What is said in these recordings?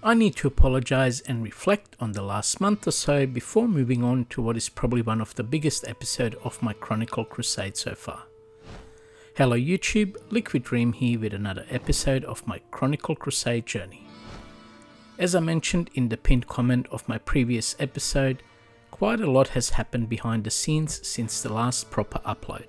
I need to apologise and reflect on the last month or so before moving on to what is probably one of the biggest episodes of my Chronicle Crusade so far. Hello YouTube, Liquid Dream here with another episode of my Chronicle Crusade journey. As I mentioned in the pinned comment of my previous episode, quite a lot has happened behind the scenes since the last proper upload.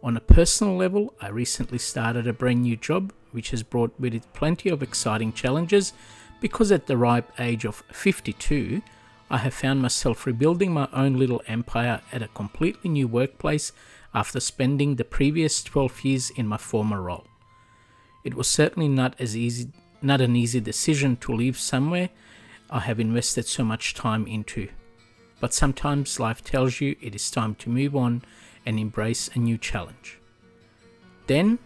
On a personal level, I recently started a brand new job which has brought with it plenty of exciting challenges because at the ripe age of 52, I have found myself rebuilding my own little empire at a completely new workplace after spending the previous 12 years in my former role. It was certainly not an easy decision to leave somewhere I have invested so much time into. But sometimes life tells you it is time to move on and embrace a new challenge. Then,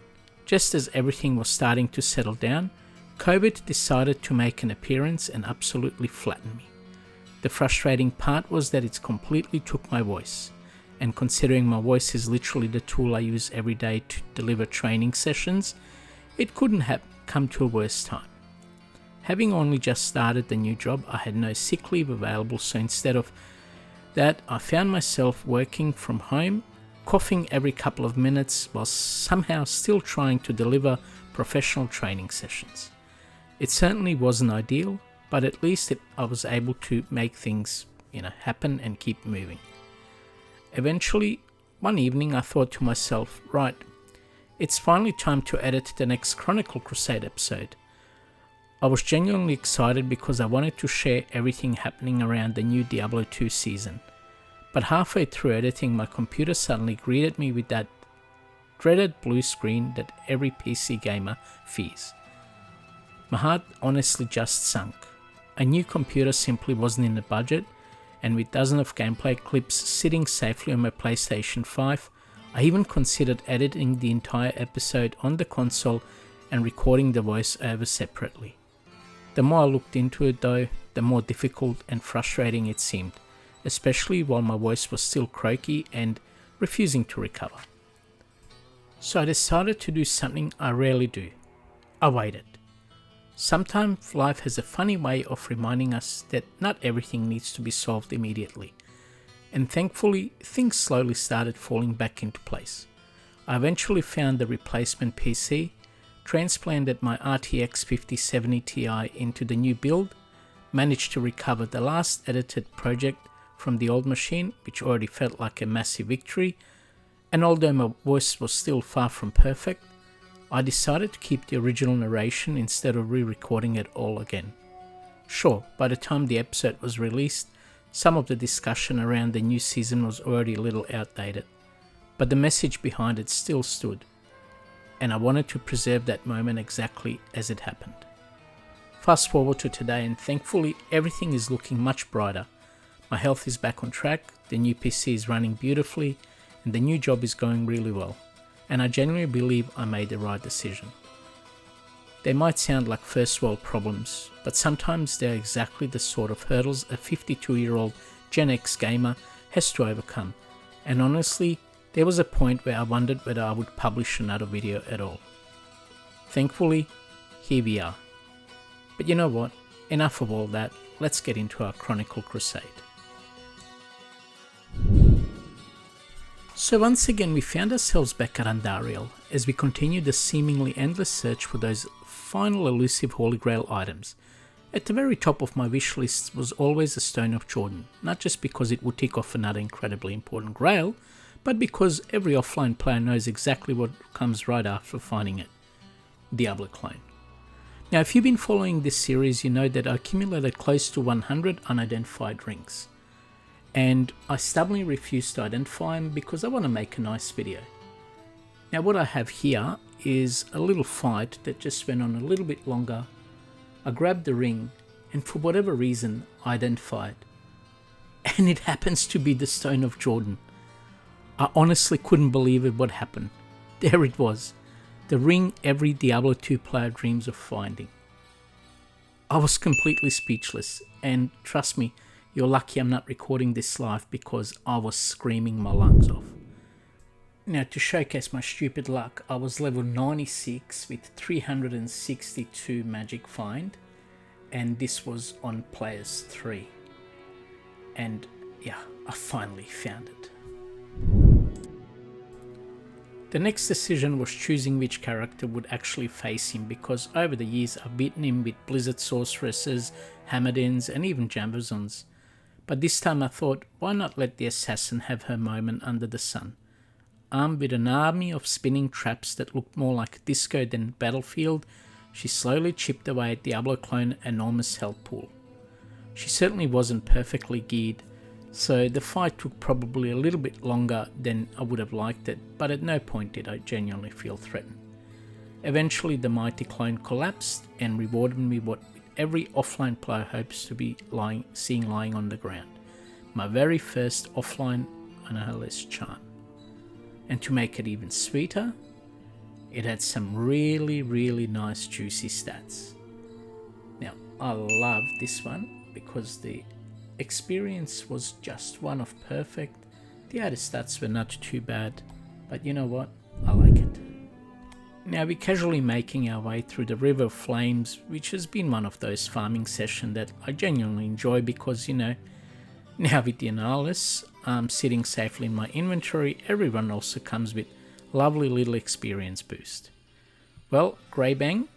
just as everything was starting to settle down, COVID decided to make an appearance and absolutely flatten me. The frustrating part was that it completely took my voice, and considering my voice is literally the tool I use every day to deliver training sessions, it couldn't have come to a worse time. Having only just started the new job, I had no sick leave available, so instead of that, I found myself working from home, coughing every couple of minutes while somehow still trying to deliver professional training sessions. It certainly wasn't ideal, but at least I was able to make things, happen and keep moving. Eventually, one evening I thought to myself, right, it's finally time to edit the next Chronicle Crusade episode. I was genuinely excited because I wanted to share everything happening around the new Diablo 2 season. But halfway through editing, my computer suddenly greeted me with that dreaded blue screen that every PC gamer fears. My heart honestly just sunk. A new computer simply wasn't in the budget, and with dozens of gameplay clips sitting safely on my PlayStation 5, I even considered editing the entire episode on the console and recording the voiceover separately. The more I looked into it though, the more difficult and frustrating it seemed, especially while my voice was still croaky and refusing to recover. So I decided to do something I rarely do. I waited. Sometimes life has a funny way of reminding us that not everything needs to be solved immediately. And thankfully, things slowly started falling back into place. I eventually found the replacement PC, transplanted my RTX 5070 Ti into the new build, managed to recover the last edited project from the old machine, which already felt like a massive victory, and although my voice was still far from perfect, I decided to keep the original narration instead of re-recording it all again. Sure, by the time the episode was released, some of the discussion around the new season was already a little outdated, but the message behind it still stood, and I wanted to preserve that moment exactly as it happened. Fast forward to today, and thankfully everything is looking much brighter. My health is back on track, the new PC is running beautifully, and the new job is going really well. And I genuinely believe I made the right decision. They might sound like first world problems, but sometimes they're exactly the sort of hurdles a 52-year-old Gen X gamer has to overcome. And honestly, there was a point where I wondered whether I would publish another video at all. Thankfully, here we are. But you know what? Enough of all that, let's get into our Chronicle Crusade. So once again we found ourselves back at Andariel as we continued the seemingly endless search for those final elusive Holy Grail items. At the very top of my wish list was always the Stone of Jordan, not just because it would tick off another incredibly important grail, but because every offline player knows exactly what comes right after finding it. Diablo clone. Now if you've been following this series, you know that I accumulated close to 100 unidentified rings. And I stubbornly refuse to identify them because I want to make a nice video. Now what I have here is a little fight that just went on a little bit longer. I grabbed the ring and for whatever reason I identified. And it happens to be the Stone of Jordan. I honestly couldn't believe it what happened. There it was. The ring every Diablo 2 player dreams of finding. I was completely speechless, and trust me, you're lucky I'm not recording this live because I was screaming my lungs off. Now to showcase my stupid luck, I was level 96 with 362 magic find, and this was on Players 3. And yeah, I finally found it. The next decision was choosing which character would actually face him, because over the years I've beaten him with Blizzard Sorceresses, Hamadins and even Jambazons. But this time I thought, why not let the assassin have her moment under the sun? Armed with an army of spinning traps that looked more like disco than battlefield, she slowly chipped away at Diablo clone enormous health pool. She certainly wasn't perfectly geared, so the fight took probably a little bit longer than I would have liked it, but at no point did I genuinely feel threatened. Eventually the mighty clone collapsed and rewarded me what every offline player hopes to be seeing lying on the ground. My very first offline Annihilus charm. And to make it even sweeter, it had some really nice juicy stats. Now I love this one because the experience was just one of perfect. The other stats were not too bad, but you know what, I like it. Now we're casually making our way through the River of Flames, which has been one of those farming sessions that I genuinely enjoy because, you know, now with the Annihilus sitting safely in my inventory, everyone also comes with lovely little experience boost. Well, Greybang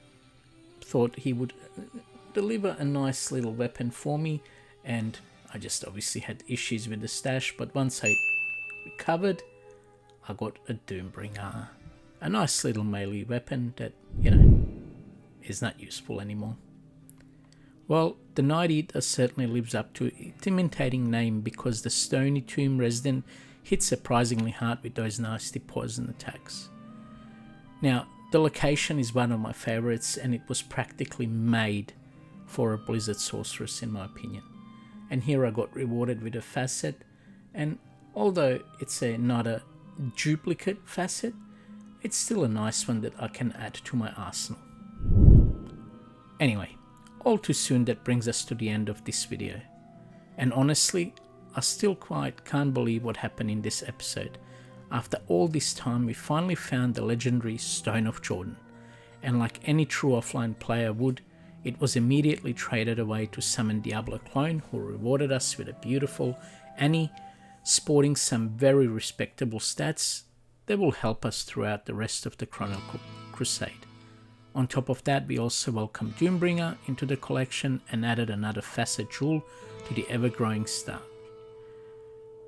thought he would deliver a nice little weapon for me, and I just obviously had issues with the stash, but once I recovered, I got a Doombringer. A nice little melee weapon that, you know, is not useful anymore. Well, the Night Eater certainly lives up to its imitating name because the Stony Tomb resident hits surprisingly hard with those nasty poison attacks. Now, the location is one of my favorites, and it was practically made for a Blizzard Sorceress in my opinion. And here I got rewarded with a facet, and although it's not a duplicate facet, it's still a nice one that I can add to my arsenal. Anyway, all too soon that brings us to the end of this video. And honestly, I still quite can't believe what happened in this episode. After all this time, we finally found the legendary Stone of Jordan. And like any true offline player would, it was immediately traded away to summon Diablo clone, who rewarded us with a beautiful Annie, sporting some very respectable stats that will help us throughout the rest of the Chronicle Crusade. On top of that, we also welcomed Doombringer into the collection and added another facet jewel to the ever-growing star.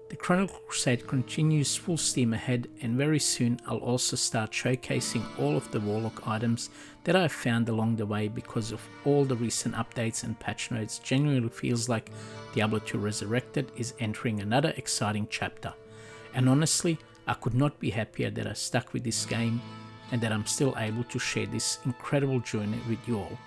The Chronicle Crusade continues full steam ahead, and very soon I'll also start showcasing all of the Warlock items that I've found along the way because of all the recent updates and patch notes. Genuinely feels like Diablo 2 Resurrected is entering another exciting chapter. And honestly, I could not be happier that I stuck with this game and that I'm still able to share this incredible journey with you all.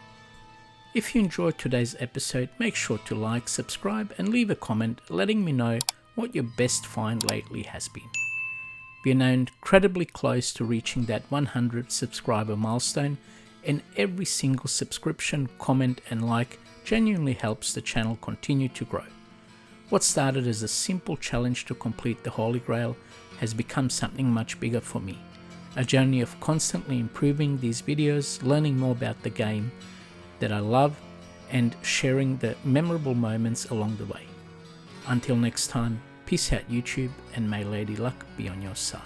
If you enjoyed today's episode, make sure to like, subscribe and leave a comment letting me know what your best find lately has been. We are now incredibly close to reaching that 100 subscriber milestone, and every single subscription, comment and like genuinely helps the channel continue to grow. What started as a simple challenge to complete the Holy Grail has become something much bigger for me. A journey of constantly improving these videos, learning more about the game that I love, and sharing the memorable moments along the way. Until next time, peace out YouTube, and may Lady Luck be on your side.